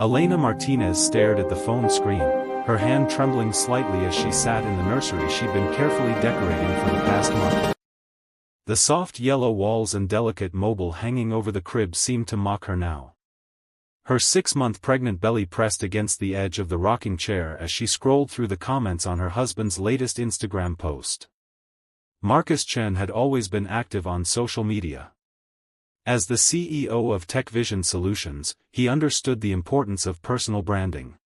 Elena Martinez stared at the phone screen, her hand trembling slightly as she sat in the nursery she'd been carefully decorating for the past month. The soft yellow walls and delicate mobile hanging over the crib seemed to mock her now. Her 6-month pregnant belly pressed against the edge of the rocking chair as she scrolled through the comments on her husband's latest Instagram post. Marcus Chen had always been active on social media. As the CEO of Tech Vision Solutions, he understood the importance of personal branding.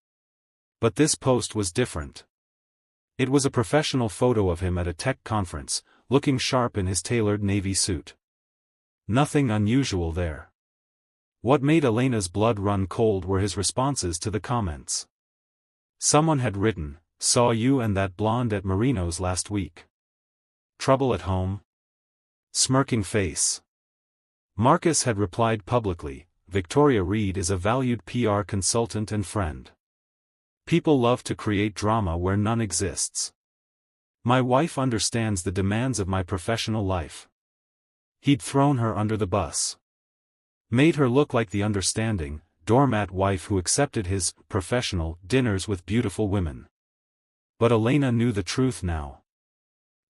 But this post was different. It was a professional photo of him at a tech conference, looking sharp in his tailored navy suit. Nothing unusual there. What made Elena's blood run cold were his responses to the comments. Someone had written, "Saw you and that blonde at Marino's last week. Trouble at home?" Smirking face. Marcus had replied publicly, "Victoria Reed is a valued PR consultant and friend. People love to create drama where none exists. My wife understands the demands of my professional life." He'd thrown her under the bus. Made her look like the understanding, doormat wife who accepted his professional dinners with beautiful women. But Elena knew the truth now.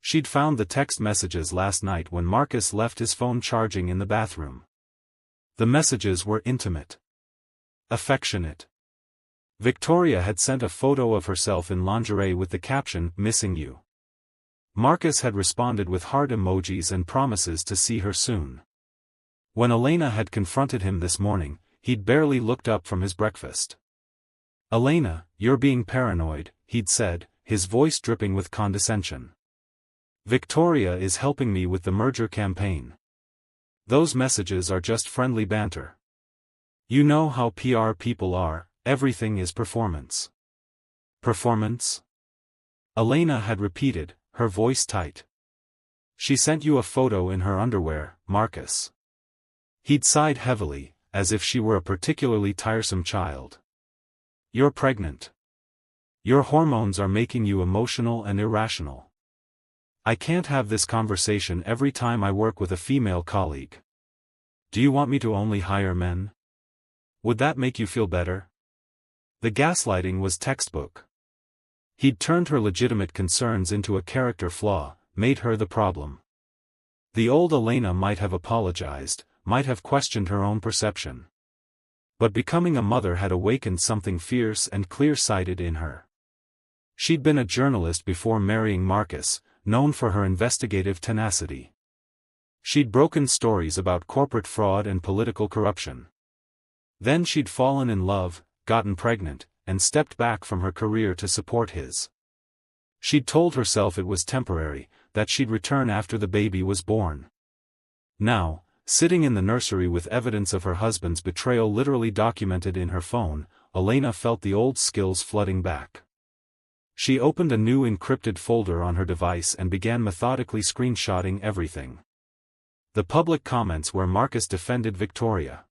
She'd found the text messages last night when Marcus left his phone charging in the bathroom. The messages were intimate. Affectionate. Victoria had sent a photo of herself in lingerie with the caption, "Missing you." Marcus had responded with heart emojis and promises to see her soon. When Elena had confronted him this morning, he'd barely looked up from his breakfast. "Elena, you're being paranoid," he'd said, his voice dripping with condescension. "Victoria is helping me with the merger campaign. Those messages are just friendly banter. You know how PR people are, everything is performance." "Performance?" Elena had repeated, her voice tight. "She sent you a photo in her underwear, Marcus." He'd sighed heavily, as if she were a particularly tiresome child. "You're pregnant. Your hormones are making you emotional and irrational. I can't have this conversation every time I work with a female colleague. Do you want me to only hire men? Would that make you feel better?" The gaslighting was textbook. He'd turned her legitimate concerns into a character flaw, made her the problem. The old Elena might have apologized, might have questioned her own perception. But becoming a mother had awakened something fierce and clear-sighted in her. She'd been a journalist before marrying Marcus, known for her investigative tenacity. She'd broken stories about corporate fraud and political corruption. Then she'd fallen in love, gotten pregnant, and stepped back from her career to support his. She'd told herself it was temporary, that she'd return after the baby was born. Now, sitting in the nursery with evidence of her husband's betrayal literally documented in her phone, Elena felt the old skills flooding back. She opened a new encrypted folder on her device and began methodically screenshotting everything. The public comments where Marcus defended Victoria.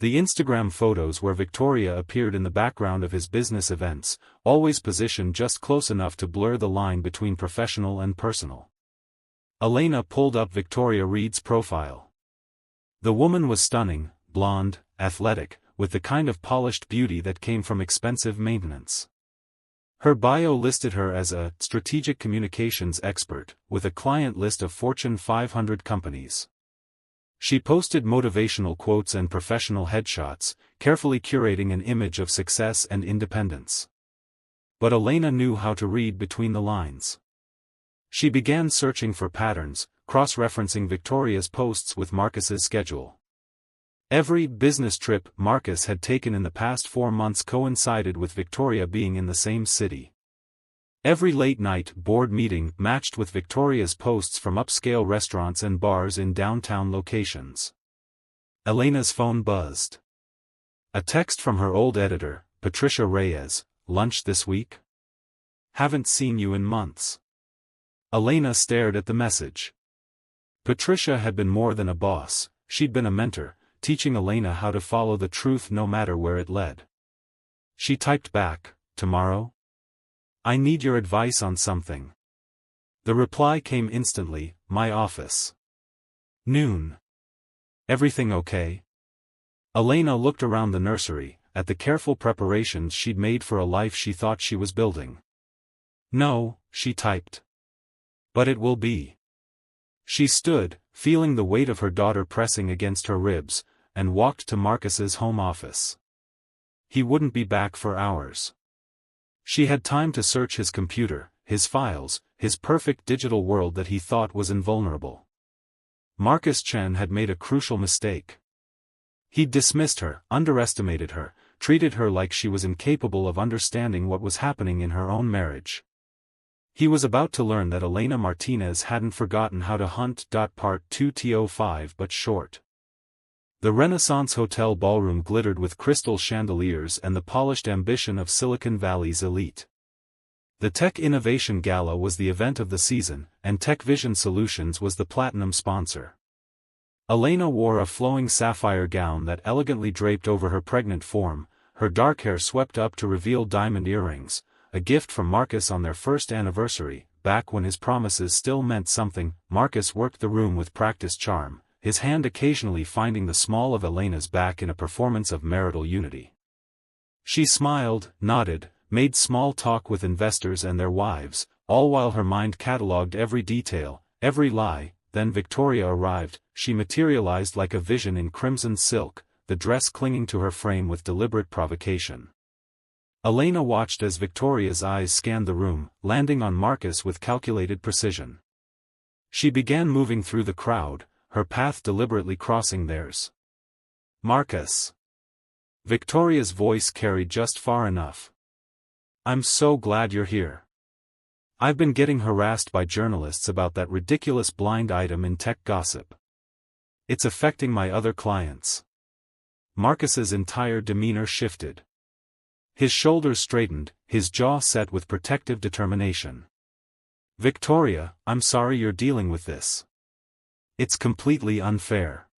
The Instagram photos where Victoria appeared in the background of his business events, always positioned just close enough to blur the line between professional and personal. Elena pulled up Victoria Reed's profile. The woman was stunning, blonde, athletic, with the kind of polished beauty that came from expensive maintenance. Her bio listed her as a strategic communications expert, with a client list of Fortune 500 companies. She posted motivational quotes and professional headshots, carefully curating an image of success and independence. But Elena knew how to read between the lines. She began searching for patterns, cross-referencing Victoria's posts with Marcus's schedule. Every business trip Marcus had taken in the past 4 months coincided with Victoria being in the same city. Every late-night board meeting matched with Victoria's posts from upscale restaurants and bars in downtown locations. Elena's phone buzzed. A text from her old editor, Patricia Reyes, "Lunch this week? Haven't seen you in months." Elena stared at the message. Patricia had been more than a boss, she'd been a mentor, teaching Elena how to follow the truth no matter where it led. She typed back, "Tomorrow? I need your advice on something." The reply came instantly, "My office. Noon. Everything okay?" Elena looked around the nursery, at the careful preparations she'd made for a life she thought she was building. "No," she typed. "But it will be." She stood, feeling the weight of her daughter pressing against her ribs, and walked to Marcus's home office. He wouldn't be back for hours. She had time to search his computer, his files, his perfect digital world that he thought was invulnerable. Marcus Chen had made a crucial mistake. He'd dismissed her, underestimated her, treated her like she was incapable of understanding what was happening in her own marriage. He was about to learn that Elena Martinez hadn't forgotten how to hunt. Part 2:05 but short. The Renaissance Hotel ballroom glittered with crystal chandeliers and the polished ambition of Silicon Valley's elite. The Tech Innovation Gala was the event of the season, and Tech Vision Solutions was the platinum sponsor. Elena wore a flowing sapphire gown that elegantly draped over her pregnant form, her dark hair swept up to reveal diamond earrings, a gift from Marcus on their first anniversary. Back when his promises still meant something, Marcus worked the room with practiced charm, his hand occasionally finding the small of Elena's back in a performance of marital unity. She smiled, nodded, made small talk with investors and their wives, all while her mind catalogued every detail, every lie. Then Victoria arrived. She materialized like a vision in crimson silk, the dress clinging to her frame with deliberate provocation. Elena watched as Victoria's eyes scanned the room, landing on Marcus with calculated precision. She began moving through the crowd, her path deliberately crossing theirs. "Marcus." Victoria's voice carried just far enough. "I'm so glad you're here. I've been getting harassed by journalists about that ridiculous blind item in tech gossip. It's affecting my other clients." Marcus's entire demeanor shifted. His shoulders straightened, his jaw set with protective determination. "Victoria, I'm sorry you're dealing with this. It's completely unfair."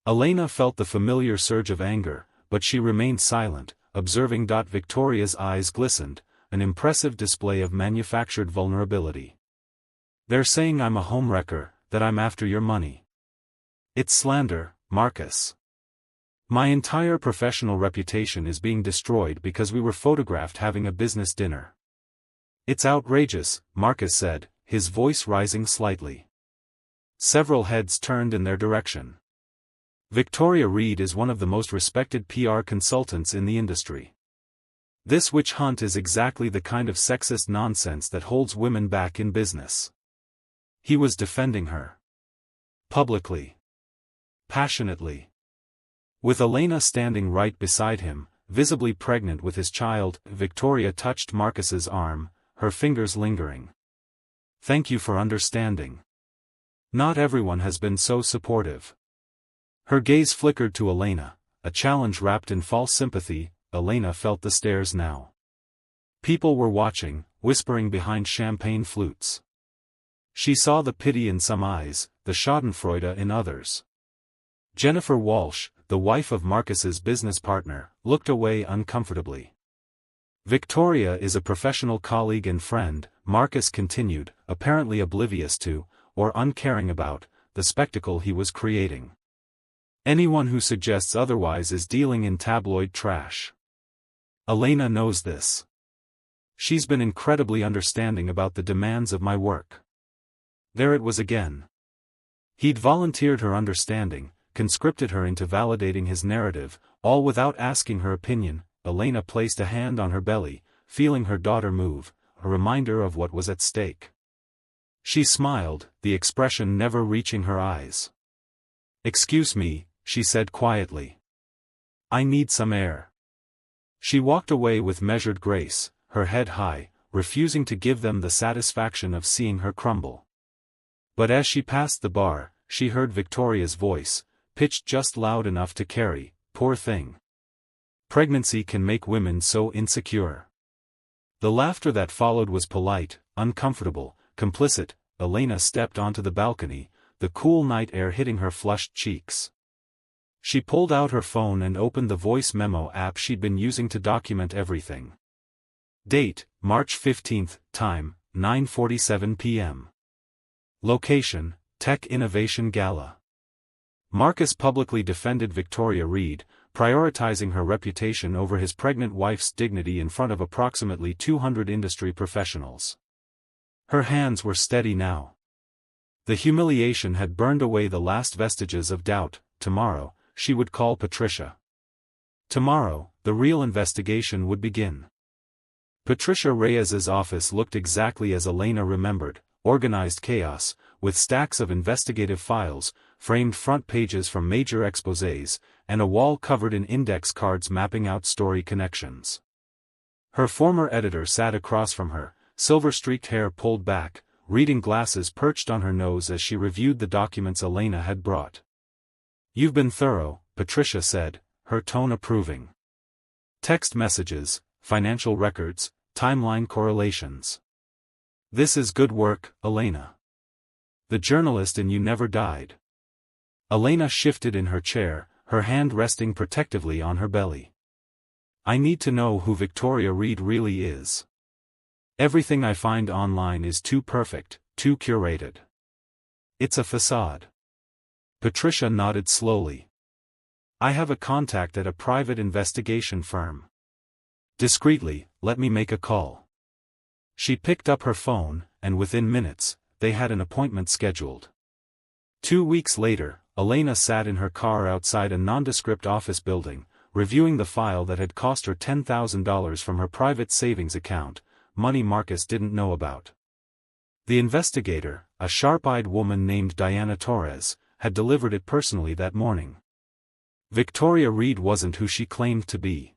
Elena felt the familiar surge of anger, but she remained silent, observing. Victoria's eyes glistened, an impressive display of manufactured vulnerability. "They're saying I'm a homewrecker, that I'm after your money. It's slander, Marcus. My entire professional reputation is being destroyed because we were photographed having a business dinner." "It's outrageous," Marcus said, his voice rising slightly. Several heads turned in their direction. Victoria Reed is one of the most respected PR consultants in the industry. This witch hunt is exactly the kind of sexist nonsense that holds women back in business. He was defending her. Publicly. Passionately. With Elena standing right beside him, visibly pregnant with his child, Victoria touched Marcus's arm, her fingers lingering. "Thank you for understanding. Not everyone has been so supportive." Her gaze flickered to Elena, a challenge wrapped in false sympathy. Elena felt the stares now. People were watching, whispering behind champagne flutes. She saw the pity in some eyes, the schadenfreude in others. Jennifer Walsh, the wife of Marcus's business partner, looked away uncomfortably. "Victoria is a professional colleague and friend," Marcus continued, apparently oblivious to, or uncaring about, the spectacle he was creating. "Anyone who suggests otherwise is dealing in tabloid trash. Elena knows this. She's been incredibly understanding about the demands of my work." There it was again. He'd volunteered her understanding, conscripted her into validating his narrative, all without asking her opinion. Elena placed a hand on her belly, feeling her daughter move, a reminder of what was at stake. She smiled, the expression never reaching her eyes. "Excuse me," she said quietly. "I need some air." She walked away with measured grace, her head high, refusing to give them the satisfaction of seeing her crumble. But as she passed the bar, she heard Victoria's voice, pitched just loud enough to carry, "Poor thing. Pregnancy can make women so insecure." The laughter that followed was polite, uncomfortable, complicit. Elena stepped onto the balcony, the cool night air hitting her flushed cheeks. She pulled out her phone and opened the voice memo app she'd been using to document everything. Date, March 15th, time, 9:47 p.m. Location, Tech Innovation Gala. Marcus publicly defended Victoria Reed, prioritizing her reputation over his pregnant wife's dignity in front of approximately 200 industry professionals. Her hands were steady now. The humiliation had burned away the last vestiges of doubt. Tomorrow, she would call Patricia. Tomorrow, the real investigation would begin. Patricia Reyes's office looked exactly as Elena remembered, organized chaos, with stacks of investigative files, framed front pages from major exposés, and a wall covered in index cards mapping out story connections. Her former editor sat across from her, silver-streaked hair pulled back, reading glasses perched on her nose as she reviewed the documents Elena had brought. "You've been thorough," Patricia said, her tone approving. "Text messages, financial records, timeline correlations. This is good work, Elena. The journalist in you never died." Elena shifted in her chair, her hand resting protectively on her belly. "I need to know who Victoria Reed really is. Everything I find online is too perfect, too curated. It's a facade." Patricia nodded slowly. "I have a contact at a private investigation firm. Discreetly, let me make a call." She picked up her phone, and within minutes, they had an appointment scheduled. 2 weeks later, Elena sat in her car outside a nondescript office building, reviewing the file that had cost her $10,000 from her private savings account, money Marcus didn't know about. The investigator, a sharp-eyed woman named Diana Torres, had delivered it personally that morning. Victoria Reed wasn't who she claimed to be.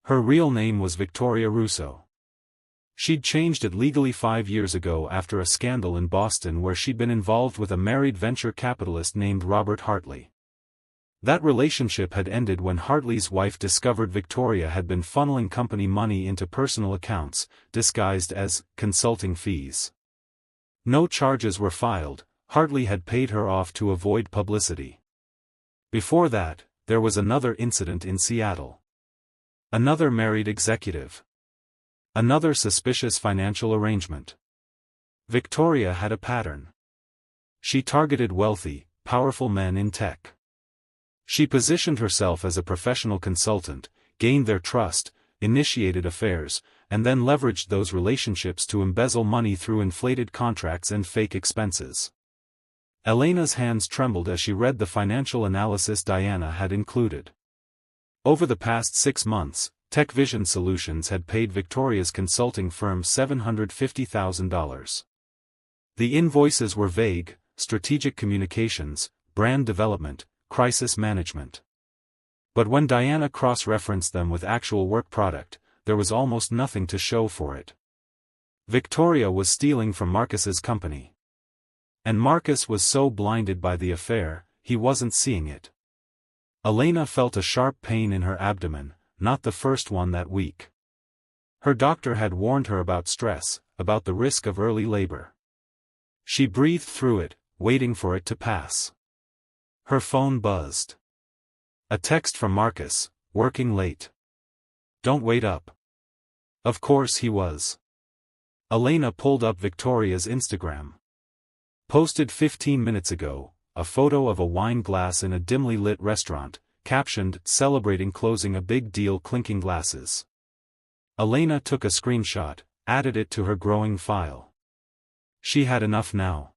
Her real name was Victoria Russo. She'd changed it legally 5 years ago after a scandal in Boston where she'd been involved with a married venture capitalist named Robert Hartley. That relationship had ended when Hartley's wife discovered Victoria had been funneling company money into personal accounts, disguised as consulting fees. No charges were filed. Hartley had paid her off to avoid publicity. Before that, there was another incident in Seattle. Another married executive. Another suspicious financial arrangement. Victoria had a pattern. She targeted wealthy, powerful men in tech. She positioned herself as a professional consultant, gained their trust, initiated affairs, and then leveraged those relationships to embezzle money through inflated contracts and fake expenses. Elena's hands trembled as she read the financial analysis Diana had included. Over the past 6 months, Tech Vision Solutions had paid Victoria's consulting firm $750,000. The invoices were vague: strategic communications, brand development, crisis management. But when Diana cross-referenced them with actual work product, there was almost nothing to show for it. Victoria was stealing from Marcus's company. And Marcus was so blinded by the affair, he wasn't seeing it. Elena felt a sharp pain in her abdomen, not the first one that week. Her doctor had warned her about stress, about the risk of early labor. She breathed through it, waiting for it to pass. Her phone buzzed. A text from Marcus: "Working late. Don't wait up." Of course he was. Elena pulled up Victoria's Instagram. Posted 15 minutes ago, a photo of a wine glass in a dimly lit restaurant, captioned, "Celebrating closing a big deal, clinking glasses." Elena took a screenshot, added it to her growing file. She had enough now.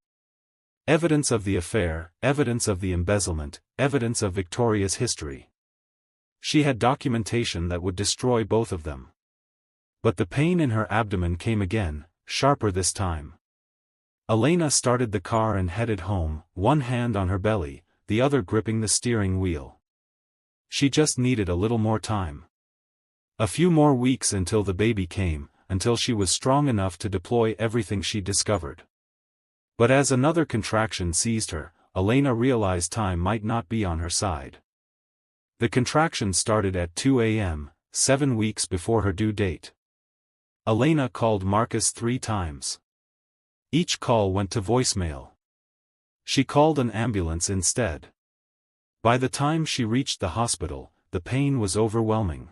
Evidence of the affair, evidence of the embezzlement, evidence of Victoria's history. She had documentation that would destroy both of them. But the pain in her abdomen came again, sharper this time. Elena started the car and headed home, one hand on her belly, the other gripping the steering wheel. She just needed a little more time. A few more weeks until the baby came, until she was strong enough to deploy everything she discovered. But as another contraction seized her, Elena realized time might not be on her side. The contraction started at 2 a.m., 7 weeks before her due date. Elena called Marcus 3 times. Each call went to voicemail. She called an ambulance instead. By the time she reached the hospital, the pain was overwhelming.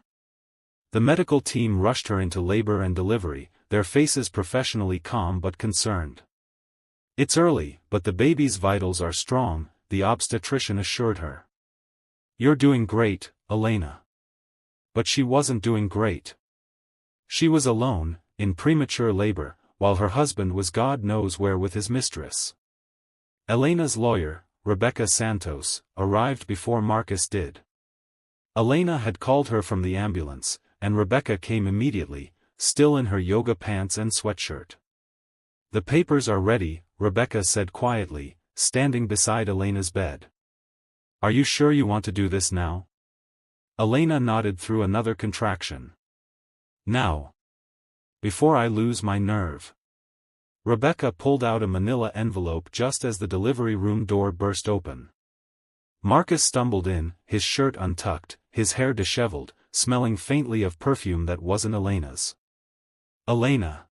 The medical team rushed her into labor and delivery, their faces professionally calm but concerned. "It's early, but the baby's vitals are strong," the obstetrician assured her. "You're doing great, Elena. But she wasn't doing great. She was alone, in premature labor, while her husband was God knows where with his mistress. Elena's lawyer, Rebecca Santos, arrived before Marcus did. Elena had called her from the ambulance, and Rebecca came immediately, still in her yoga pants and sweatshirt. "The papers are ready," Rebecca said quietly, standing beside Elena's bed. "Are you sure you want to do this now?" Elena nodded through another contraction. "Now. Before I lose my nerve." Rebecca pulled out a manila envelope just as the delivery room door burst open. Marcus stumbled in, his shirt untucked, his hair disheveled, smelling faintly of perfume that wasn't Elena's. "Elena.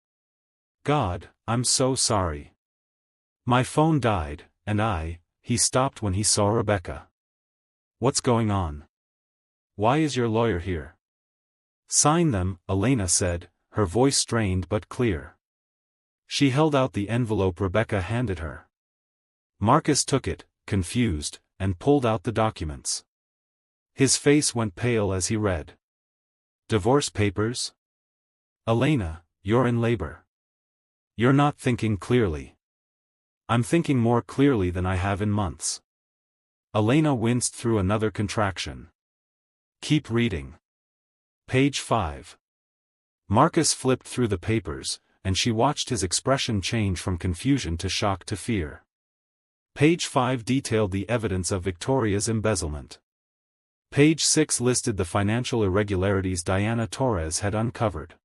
God, I'm so sorry. My phone died, and he stopped when he saw Rebecca. What's going on? Why is your lawyer here?" "Sign them," Elena said, her voice strained but clear. She held out the envelope Rebecca handed her. Marcus took it, confused, and pulled out the documents. His face went pale as he read. "Divorce papers? Elena, you're in labor. You're not thinking clearly." "I'm thinking more clearly than I have in months." Elena winced through another contraction. "Keep reading. Page 5. Marcus flipped through the papers, and she watched his expression change from confusion to shock to fear. Page 5 detailed the evidence of Victoria's embezzlement. Page 6 listed the financial irregularities Diana Torres had uncovered.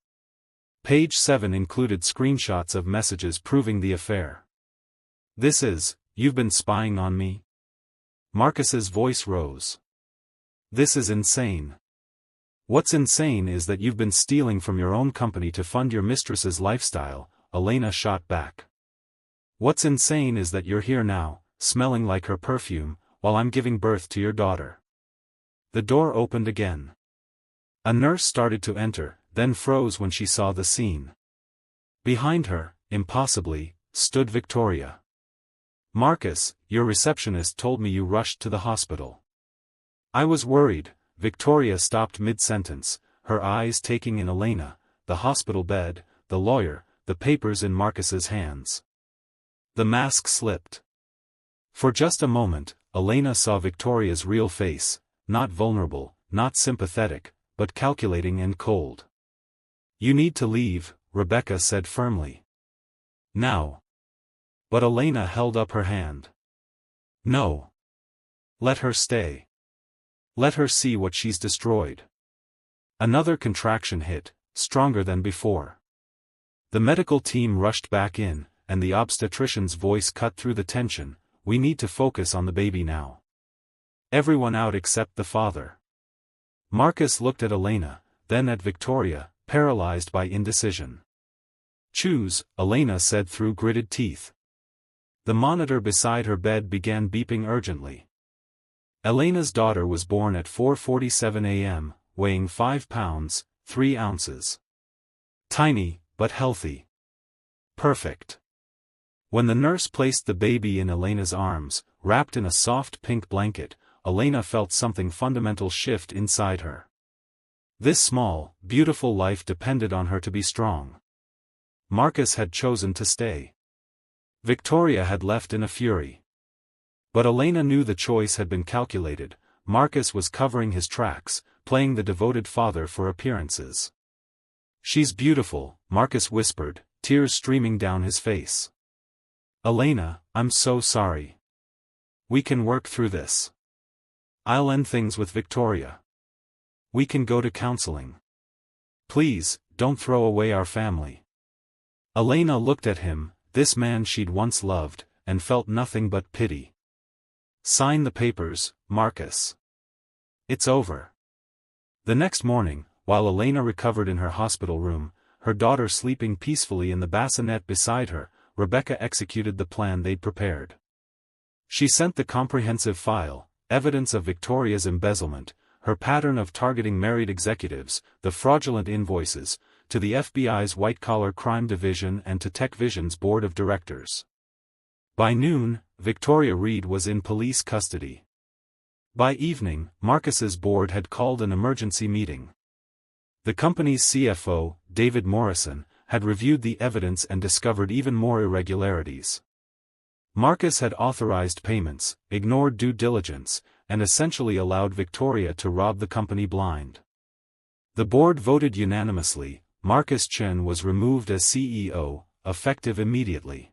Page 7 included screenshots of messages proving the affair. You've been spying on me?" Marcus's voice rose. "This is insane." "What's insane is that you've been stealing from your own company to fund your mistress's lifestyle," Elena shot back. "What's insane is that you're here now, smelling like her perfume, while I'm giving birth to your daughter." The door opened again. A nurse started to enter, then froze when she saw the scene. Behind her, impossibly, stood Victoria. "Marcus, your receptionist told me you rushed to the hospital." "I was worried." Victoria stopped mid-sentence, her eyes taking in Elena, the hospital bed, the lawyer, the papers in Marcus's hands. The mask slipped. For just a moment, Elena saw Victoria's real face, not vulnerable, not sympathetic, but calculating and cold. "You need to leave," Rebecca said firmly. "Now." But Elena held up her hand. "No. Let her stay. Let her see what she's destroyed." Another contraction hit, stronger than before. The medical team rushed back in, and the obstetrician's voice cut through the tension, "We need to focus on the baby now. Everyone out except the father." Marcus looked at Elena, then at Victoria, paralyzed by indecision. "Choose," Elena said through gritted teeth. The monitor beside her bed began beeping urgently. Elena's daughter was born at 4:47 a.m., weighing 5 pounds, 3 ounces. Tiny, but healthy. Perfect. When the nurse placed the baby in Elena's arms, wrapped in a soft pink blanket, Elena felt something fundamental shift inside her. This small, beautiful life depended on her to be strong. Marcus had chosen to stay. Victoria had left in a fury. But Elena knew the choice had been calculated. Marcus was covering his tracks, playing the devoted father for appearances. "She's beautiful," Marcus whispered, tears streaming down his face. "Elena, I'm so sorry. We can work through this. I'll end things with Victoria. We can go to counseling. Please, don't throw away our family." Elena looked at him, this man she'd once loved, and felt nothing but pity. "Sign the papers, Marcus. It's over." The next morning, while Elena recovered in her hospital room, her daughter sleeping peacefully in the bassinet beside her, Rebecca executed the plan they'd prepared. She sent the comprehensive file, evidence of Victoria's embezzlement, her pattern of targeting married executives, the fraudulent invoices, to the FBI's white-collar crime division and to TechVision's board of directors. By noon, Victoria Reed was in police custody. By evening, Marcus's board had called an emergency meeting. The company's CFO, David Morrison, had reviewed the evidence and discovered even more irregularities. Marcus had authorized payments, ignored due diligence, and essentially allowed Victoria to rob the company blind. The board voted unanimously. Marcus Chen was removed as CEO, effective immediately.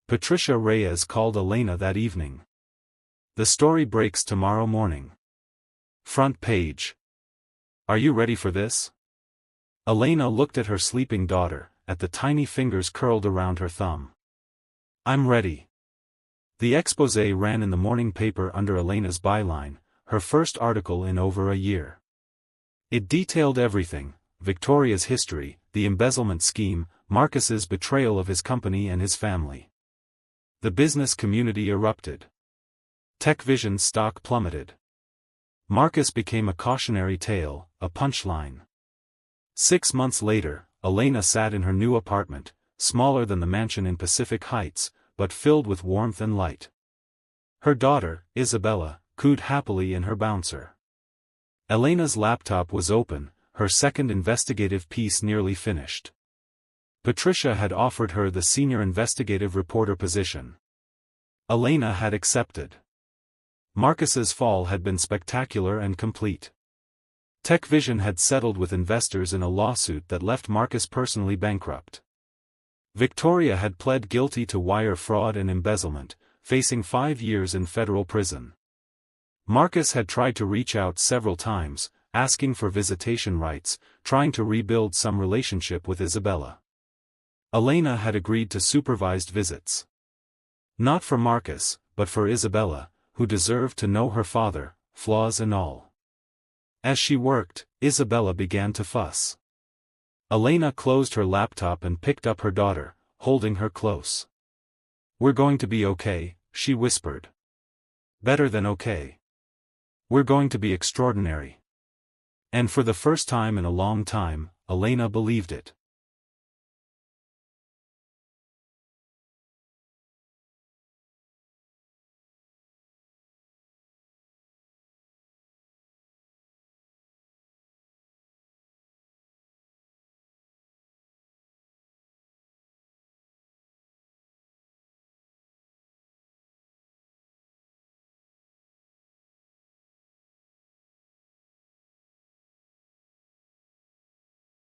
Patricia Reyes called Elena that evening. The story breaks tomorrow morning. Front page. Are you ready for this? Elena looked at her sleeping daughter, at the tiny fingers curled around her thumb. I'm ready. The exposé ran in the morning paper under Elena's byline, her first article in over a year. It detailed everything: Victoria's history, the embezzlement scheme, Marcus's betrayal of his company and his family. The business community erupted. TechVision's stock plummeted. Marcus became a cautionary tale, a punchline. 6 months later, Elena sat in her new apartment, smaller than the mansion in Pacific Heights, but filled with warmth and light. Her daughter, Isabella, cooed happily in her bouncer. Elena's laptop was open, her second investigative piece nearly finished. Patricia had offered her the senior investigative reporter position. Elena had accepted. Marcus's fall had been spectacular and complete. TechVision had settled with investors in a lawsuit that left Marcus personally bankrupt. Victoria had pled guilty to wire fraud and embezzlement, facing 5 years in federal prison. Marcus had tried to reach out several times, asking for visitation rights, trying to rebuild some relationship with Isabella. Elena had agreed to supervised visits. Not for Marcus, but for Isabella, who deserved to know her father, flaws and all. As she worked, Isabella began to fuss. Elena closed her laptop and picked up her daughter, holding her close. "We're going to be okay," she whispered. "Better than okay. We're going to be extraordinary." And for the first time in a long time, Elena believed it.